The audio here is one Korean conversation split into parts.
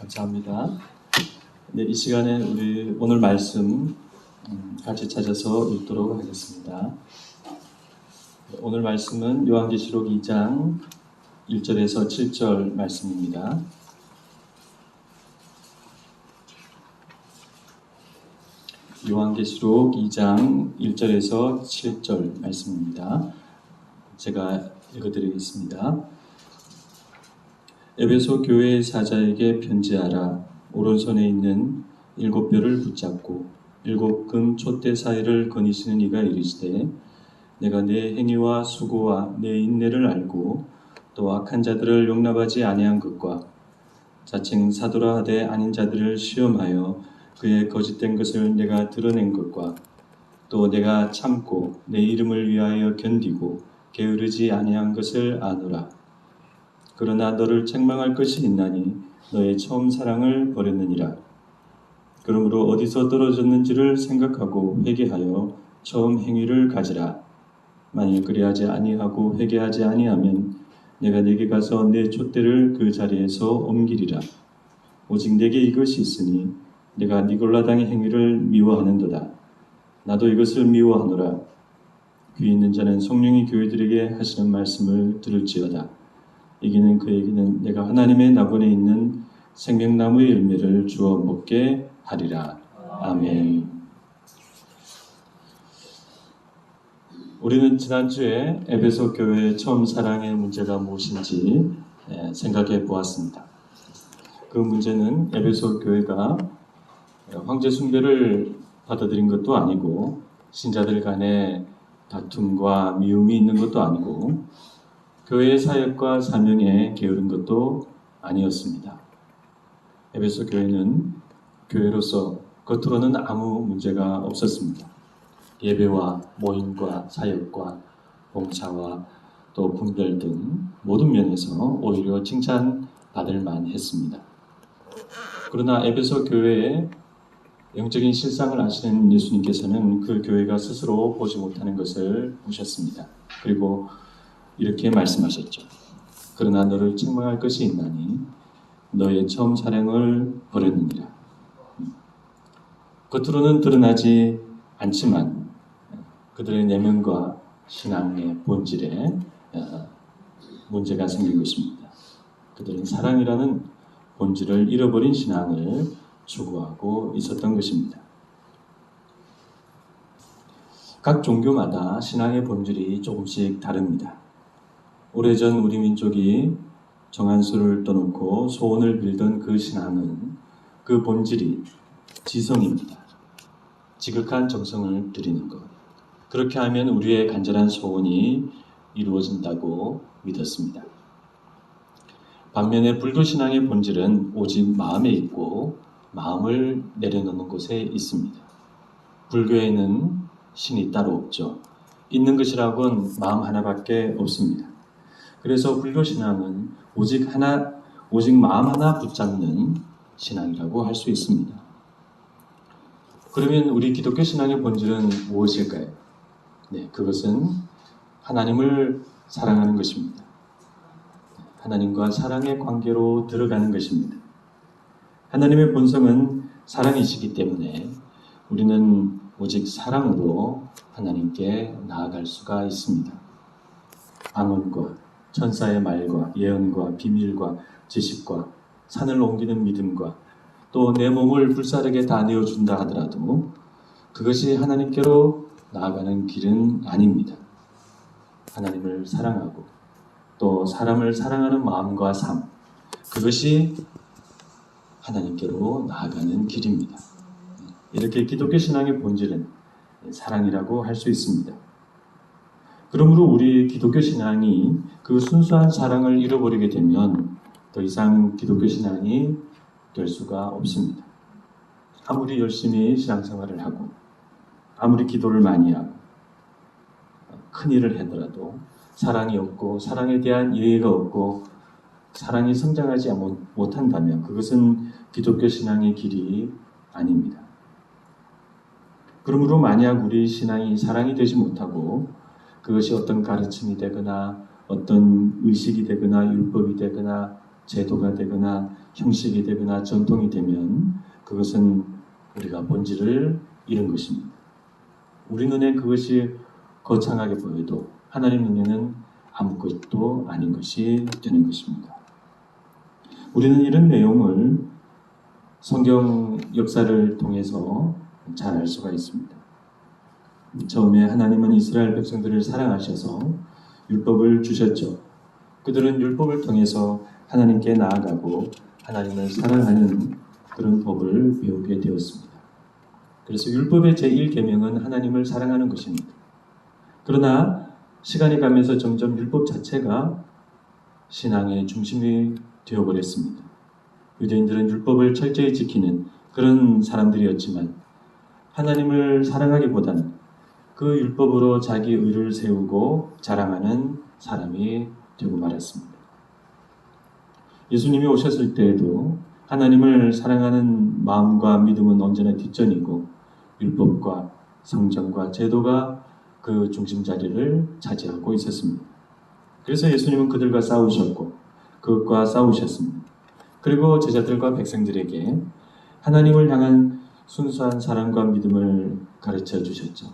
감사합니다. 네, 이 시간에 우리 오늘 말씀 같이 찾아서 읽도록 하겠습니다. 오늘 말씀은 요한계시록 2장 1절에서 7절 말씀입니다. 요한계시록 2장 1절에서 7절 말씀입니다. 제가 읽어드리겠습니다. 에베소 교회의 사자에게 편지하라. 오른손에 있는 7뼈를 붙잡고 7 금 촛대 사이를 거니시는 이가 이르시되 내가 내 행위와 수고와 내 인내를 알고 또 악한 자들을 용납하지 아니한 것과 자칭 사도라 하되 아닌 자들을 시험하여 그의 거짓된 것을 내가 드러낸 것과 또 내가 참고 내 이름을 위하여 견디고 게으르지 아니한 것을 아노라. 그러나 너를 책망할 것이 있나니 너의 처음 사랑을 버렸느니라. 그러므로 어디서 떨어졌는지를 생각하고 회개하여 처음 행위를 가지라. 만일 그리하지 아니하고 회개하지 아니하면 내가 네게 가서 내 촛대를 그 자리에서 옮기리라. 오직 내게 이것이 있으니 내가 니골라당의 행위를 미워하는도다. 나도 이것을 미워하노라. 귀 있는 자는 성령이 교회들에게 하시는 말씀을 들을지어다. 이기는 그에게는 내가 하나님의 낙원에 있는 생명나무의 열매를 주어 먹게 하리라. 아멘. 우리는 지난주에 에베소 교회의 처음 사랑의 문제가 무엇인지 생각해 보았습니다. 그 문제는 에베소 교회가 황제 숭배를 받아들인 것도 아니고 신자들 간의 다툼과 미움이 있는 것도 아니고 교회의 사역과 사명에 게으른 것도 아니었습니다. 에베소 교회는 교회로서 겉으로는 아무 문제가 없었습니다. 예배와 모임과 사역과 봉사와 또 분별 등 모든 면에서 오히려 칭찬받을 만했습니다. 그러나 에베소 교회의 영적인 실상을 아시는 예수님께서는 그 교회가 스스로 보지 못하는 것을 보셨습니다. 그리고 이렇게 말씀하셨죠. 그러나 너를 책망할 것이 있나니 너의 처음 사랑을 버렸느니라. 겉으로는 드러나지 않지만 그들의 내면과 신앙의 본질에 문제가 생긴 것입니다. 그들은 사랑이라는 본질을 잃어버린 신앙을 추구하고 있었던 것입니다. 각 종교마다 신앙의 본질이 조금씩 다릅니다. 오래전 우리 민족이 정한수를 떠놓고 소원을 빌던 그 신앙은 그 본질이 지성입니다. 지극한 정성을 들이는 것. 그렇게 하면 우리의 간절한 소원이 이루어진다고 믿었습니다. 반면에 불교신앙의 본질은 오직 마음에 있고 마음을 내려놓는 곳에 있습니다. 불교에는 신이 따로 없죠. 있는 것이라고는 마음 하나밖에 없습니다. 그래서 불교신앙은 오직 마음 하나 붙잡는 신앙이라고 할 수 있습니다. 그러면 우리 기독교 신앙의 본질은 무엇일까요? 네, 그것은 하나님을 사랑하는 것입니다. 하나님과 사랑의 관계로 들어가는 것입니다. 하나님의 본성은 사랑이시기 때문에 우리는 오직 사랑으로 하나님께 나아갈 수가 있습니다. 방언과 천사의 말과 예언과 비밀과 지식과 산을 옮기는 믿음과 또 내 몸을 불사르게 다 내어준다 하더라도 그것이 하나님께로 나아가는 길은 아닙니다. 하나님을 사랑하고 또 사람을 사랑하는 마음과 삶, 그것이 하나님께로 나아가는 길입니다. 이렇게 기독교 신앙의 본질은 사랑이라고 할 수 있습니다. 그러므로 우리 기독교 신앙이 그 순수한 사랑을 잃어버리게 되면 더 이상 기독교 신앙이 될 수가 없습니다. 아무리 열심히 신앙생활을 하고 아무리 기도를 많이 하고 큰 일을 하더라도 사랑이 없고 사랑에 대한 이해가 없고 사랑이 성장하지 못한다면 그것은 기독교 신앙의 길이 아닙니다. 그러므로 만약 우리 신앙이 사랑이 되지 못하고 그것이 어떤 가르침이 되거나 어떤 의식이 되거나 율법이 되거나 제도가 되거나 형식이 되거나 전통이 되면 그것은 우리가 본질을 잃은 것입니다. 우리 눈에 그것이 거창하게 보여도 하나님 눈에는 아무것도 아닌 것이 되는 것입니다. 우리는 이런 내용을 성경 역사를 통해서 잘 알 수가 있습니다. 처음에 하나님은 이스라엘 백성들을 사랑하셔서 율법을 주셨죠. 그들은 율법을 통해서 하나님께 나아가고 하나님을 사랑하는 그런 법을 배우게 되었습니다. 그래서 율법의 제1계명은 하나님을 사랑하는 것입니다. 그러나 시간이 가면서 점점 율법 자체가 신앙의 중심이 되어버렸습니다. 유대인들은 율법을 철저히 지키는 그런 사람들이었지만 하나님을 사랑하기보다는 그 율법으로 자기 의를 세우고 자랑하는 사람이 되고 말았습니다. 예수님이 오셨을 때에도 하나님을 사랑하는 마음과 믿음은 언제나 뒷전이고 율법과 성전과 제도가 그 중심 자리를 차지하고 있었습니다. 그래서 예수님은 그들과 싸우셨고 그것과 싸우셨습니다. 그리고 제자들과 백성들에게 하나님을 향한 순수한 사랑과 믿음을 가르쳐 주셨죠.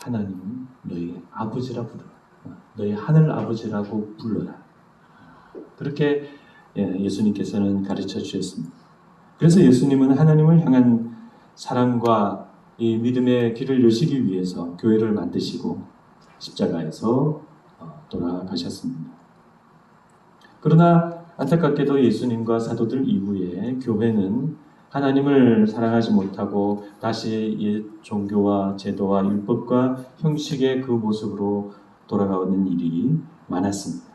하나님 너희 아버지라 부르라. 너희 하늘 아버지라고 불러라. 그렇게 예수님께서는 가르쳐 주셨습니다. 그래서 예수님은 하나님을 향한 사랑과 이 믿음의 길을 여시기 위해서 교회를 만드시고 십자가에서 돌아가셨습니다. 그러나 안타깝게도 예수님과 사도들 이후에 교회는 하나님을 사랑하지 못하고 다시 옛 종교와 제도와 율법과 형식의 그 모습으로 돌아가는 일이 많았습니다.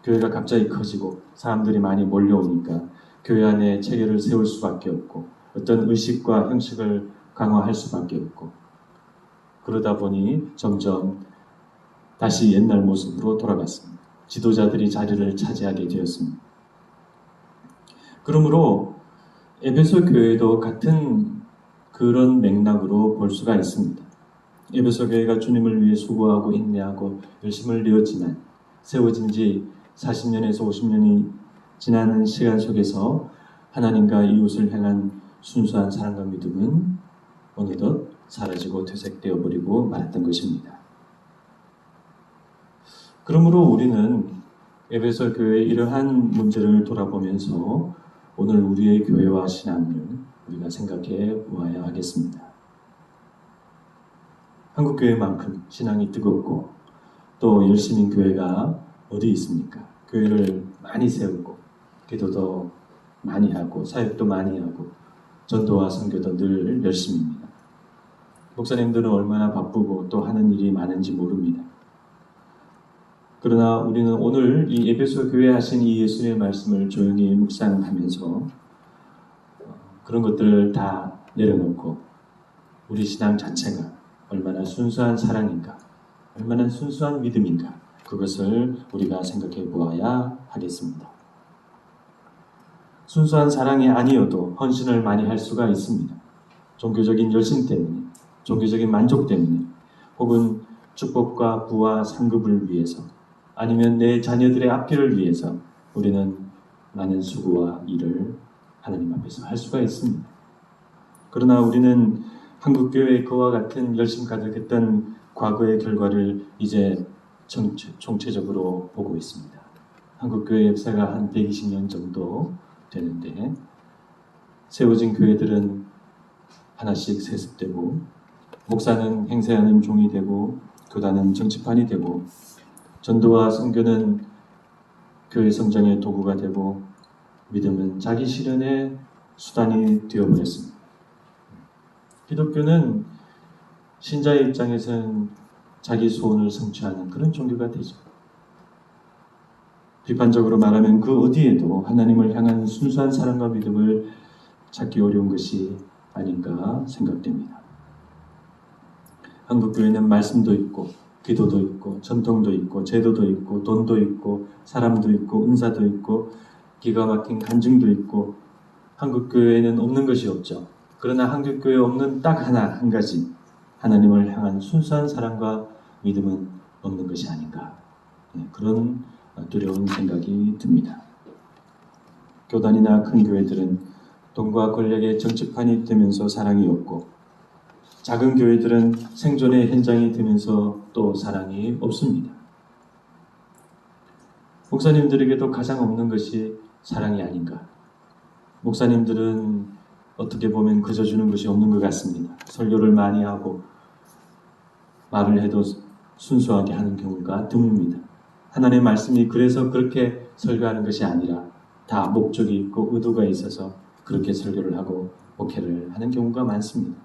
교회가 갑자기 커지고 사람들이 많이 몰려오니까 교회 안에 체계를 세울 수밖에 없고 어떤 의식과 형식을 강화할 수밖에 없고 그러다 보니 점점 다시 옛날 모습으로 돌아갔습니다. 지도자들이 자리를 차지하게 되었습니다. 그러므로 에베소 교회도 같은 그런 맥락으로 볼 수가 있습니다. 에베소 교회가 주님을 위해 수고하고 인내하고 열심을 내었지만 세워진 지 40년에서 50년이 지나는 시간 속에서 하나님과 이웃을 향한 순수한 사랑과 믿음은 어느덧 사라지고 퇴색되어 버리고 말았던 것입니다. 그러므로 우리는 에베소 교회의 이러한 문제를 돌아보면서 오늘 우리의 교회와 신앙을 우리가 생각해 보아야 하겠습니다. 한국 교회만큼 신앙이 뜨겁고 또 열심인 교회가 어디 있습니까? 교회를 많이 세우고 기도도 많이 하고 사역도 많이 하고 전도와 선교도 늘 열심입니다. 목사님들은 얼마나 바쁘고 또 하는 일이 많은지 모릅니다. 그러나 우리는 오늘 이 에베소 교회에 하신 이 예수님의 말씀을 조용히 묵상하면서 그런 것들을 다 내려놓고 우리 신앙 자체가 얼마나 순수한 사랑인가, 얼마나 순수한 믿음인가 그것을 우리가 생각해 보아야 하겠습니다. 순수한 사랑이 아니어도 헌신을 많이 할 수가 있습니다. 종교적인 열심 때문에, 종교적인 만족 때문에 혹은 축복과 부와 상급을 위해서 아니면 내 자녀들의 앞길을 위해서 우리는 많은 수고와 일을 하나님 앞에서 할 수가 있습니다. 그러나 우리는 한국교회의 그와 같은 열심 가득했던 과거의 결과를 이제 총체적으로 보고 있습니다. 한국교회 역사가 한 120년 정도 되는데 세워진 교회들은 하나씩 세습되고 목사는 행세하는 종이 되고 교단은 정치판이 되고 전도와 선교는 교회 성장의 도구가 되고 믿음은 자기 실현의 수단이 되어버렸습니다. 기독교는 신자의 입장에서는 자기 소원을 성취하는 그런 종교가 되죠. 비판적으로 말하면 그 어디에도 하나님을 향한 순수한 사랑과 믿음을 찾기 어려운 것이 아닌가 생각됩니다. 한국교회는 말씀도 있고 기도도 있고 전통도 있고 제도도 있고 돈도 있고 사람도 있고 은사도 있고 기가 막힌 간증도 있고 한국교회에는 없는 것이 없죠. 그러나 한국교회에 없는 딱 한 가지 하나님을 향한 순수한 사랑과 믿음은 없는 것이 아닌가 그런 두려운 생각이 듭니다. 교단이나 큰 교회들은 돈과 권력의 정치판이 되면서 사랑이 없고, 작은 교회들은 생존의 현장이 되면서 또 사랑이 없습니다. 목사님들에게도 가장 없는 것이 사랑이 아닌가. 목사님들은 어떻게 보면 그저 주는 것이 없는 것 같습니다. 설교를 많이 하고 말을 해도 순수하게 하는 경우가 드뭅니다. 하나님의 말씀이 그래서 그렇게 설교하는 것이 아니라 다 목적이 있고 의도가 있어서 그렇게 설교를 하고 목회를 하는 경우가 많습니다.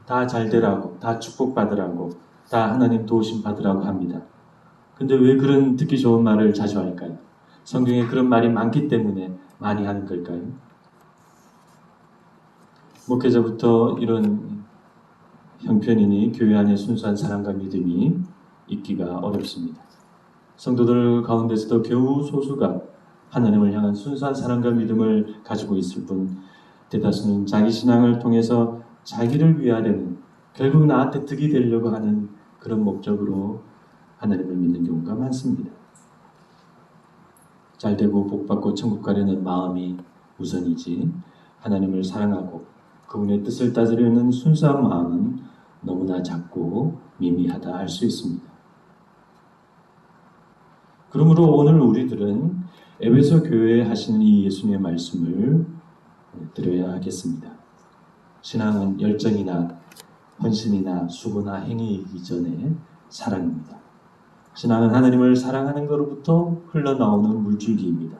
다 잘되라고, 다 축복받으라고, 다 하나님 도우심 받으라고 합니다. 근데 왜 그런 듣기 좋은 말을 자주 할까요? 성경에 그런 말이 많기 때문에 많이 하는 걸까요? 목회자부터 이런 형편이니 교회 안에 순수한 사랑과 믿음이 있기가 어렵습니다. 성도들 가운데서도 겨우 소수가 하나님을 향한 순수한 사랑과 믿음을 가지고 있을 뿐, 대다수는 자기 신앙을 통해서 자기를 위하려는, 결국 나한테 득이 되려고 하는 그런 목적으로 하나님을 믿는 경우가 많습니다. 잘되고 복받고 천국 가려는 마음이 우선이지, 하나님을 사랑하고 그분의 뜻을 따르려는 순수한 마음은 너무나 작고 미미하다 할 수 있습니다. 그러므로 오늘 우리들은 에베소 교회에 하시는 이 예수님의 말씀을 들어야 하겠습니다. 신앙은 열정이나 헌신이나 수고나 행위이기 전에 사랑입니다. 신앙은 하나님을 사랑하는 것으로부터 흘러나오는 물줄기입니다.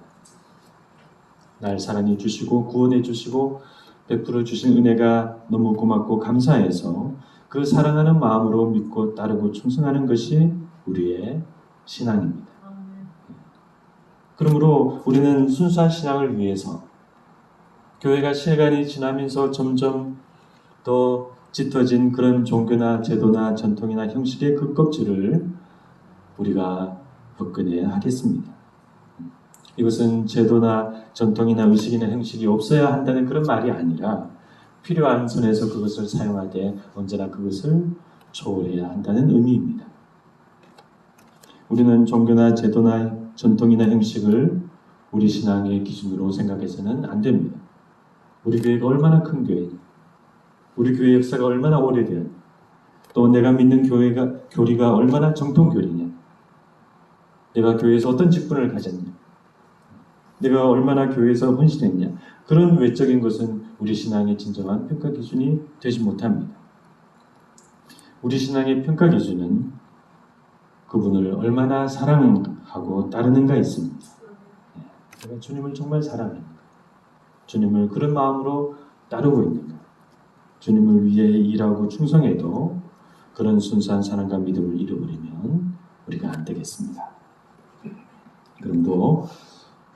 날 사랑해 주시고 구원해 주시고 베풀어 주신 은혜가 너무 고맙고 감사해서 그 사랑하는 마음으로 믿고 따르고 충성하는 것이 우리의 신앙입니다. 그러므로 우리는 순수한 신앙을 위해서 교회가 시간이 지나면서 점점 더 짙어진 그런 종교나 제도나 전통이나 형식의 그 껍질을 우리가 벗겨내야 하겠습니다. 이것은 제도나 전통이나 의식이나 형식이 없어야 한다는 그런 말이 아니라 필요한 선에서 그것을 사용하되 언제나 그것을 초월해야 한다는 의미입니다. 우리는 종교나 제도나 전통이나 형식을 우리 신앙의 기준으로 생각해서는 안 됩니다. 우리 교회가 얼마나 큰 교회냐, 우리 교회 역사가 얼마나 오래되었냐, 또 내가 믿는 교리가 얼마나 정통교리냐, 내가 교회에서 어떤 직분을 가졌냐, 내가 얼마나 교회에서 헌신했냐, 그런 외적인 것은 우리 신앙의 진정한 평가 기준이 되지 못합니다. 우리 신앙의 평가 기준은 그분을 얼마나 사랑하고 따르는가 있습니다. 내가 주님을 정말 사랑하는가, 주님을 그런 마음으로 따르고 있는가, 주님을 위해 일하고 충성해도 그런 순수한 사랑과 믿음을 잃어버리면 우리가 안 되겠습니다. 그럼도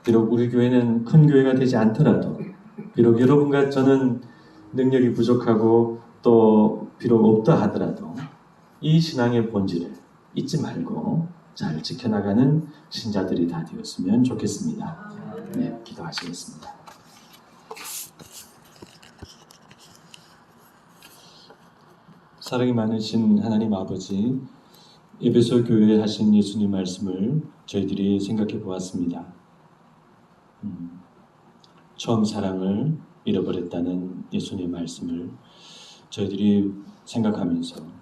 비록 우리 교회는 큰 교회가 되지 않더라도, 비록 여러분과 저는 능력이 부족하고 또 비록 없다 하더라도 이 신앙의 본질을 잊지 말고 잘 지켜나가는 신자들이 다 되었으면 좋겠습니다. 네, 기도하시겠습니다. 사랑이 많으신 하나님 아버지, 에베소 교회에 하신 예수님 말씀을 저희들이 생각해 보았습니다. 처음 사랑을 잃어버렸다는 예수님의 말씀을 저희들이 생각하면서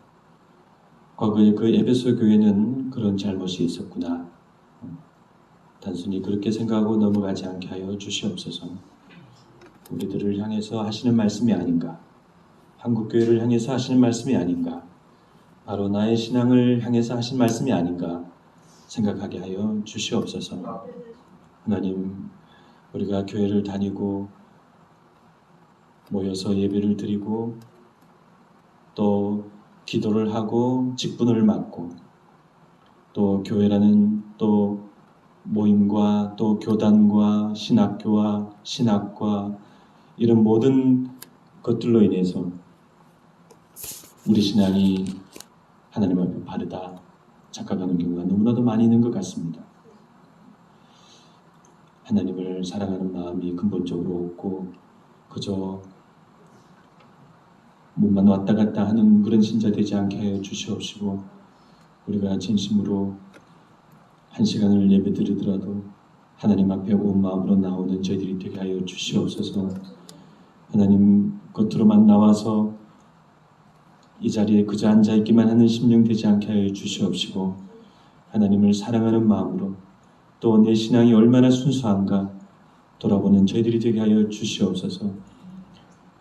과거에 그 에베소 교회는 그런 잘못이 있었구나, 단순히 그렇게 생각하고 넘어가지 않게 하여 주시옵소서. 우리들을 향해서 하시는 말씀이 아닌가, 한국교회를 향해서 하시는 말씀이 아닌가, 바로 나의 신앙을 향해서 하신 말씀이 아닌가 생각하게 하여 주시옵소서. 하나님, 우리가 교회를 다니고 모여서 예배를 드리고 또 기도를 하고 직분을 맡고 또 교회라는 또 모임과 또 교단과 신학교와 신학과 이런 모든 것들로 인해서 우리 신앙이 하나님 앞에 바르다 착각하는 경우가 너무나도 많이 있는 것 같습니다. 하나님을 사랑하는 마음이 근본적으로 없고 그저 몸만 왔다 갔다 하는 그런 신자 되지 않게 하여 주시옵시고, 우리가 진심으로 한 시간을 예배드리더라도 하나님 앞에 온 마음으로 나오는 저희들이 되게 하여 주시옵소서. 하나님 겉으로만 나와서 이 자리에 그저 앉아있기만 하는 심령 되지 않게 하여 주시옵시고, 하나님을 사랑하는 마음으로 또 내 신앙이 얼마나 순수한가 돌아보는 저희들이 되게 하여 주시옵소서.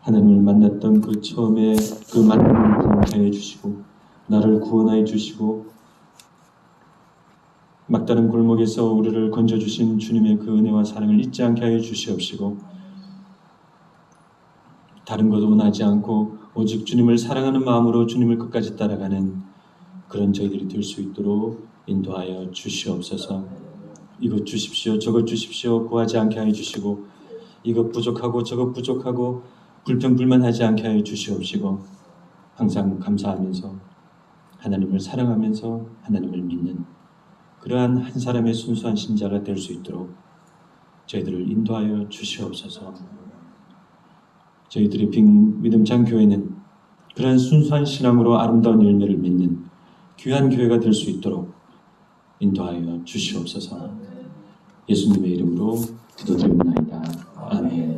하나님을 만났던 그 처음에 그 만남을 기억하여 주시고, 나를 구원하여 주시고, 막다른 골목에서 우리를 건져주신 주님의 그 은혜와 사랑을 잊지 않게 하여 주시옵시고, 다른 것 원하지 않고 오직 주님을 사랑하는 마음으로 주님을 끝까지 따라가는 그런 저희들이 될 수 있도록 인도하여 주시옵소서. 이것 주십시오, 저것 주십시오 구하지 않게 하여 주시고, 이것 부족하고 저것 부족하고 불평불만하지 않게 하여 주시옵시고, 항상 감사하면서 하나님을 사랑하면서 하나님을 믿는 그러한 한 사람의 순수한 신자가 될 수 있도록 저희들을 인도하여 주시옵소서. 저희들의 믿음찬 교회는 그러한 순수한 신앙으로 아름다운 열매를 맺는 귀한 교회가 될 수 있도록 인도하여 주시옵소서. 예수님의 이름으로 기도드립니다. 아멘.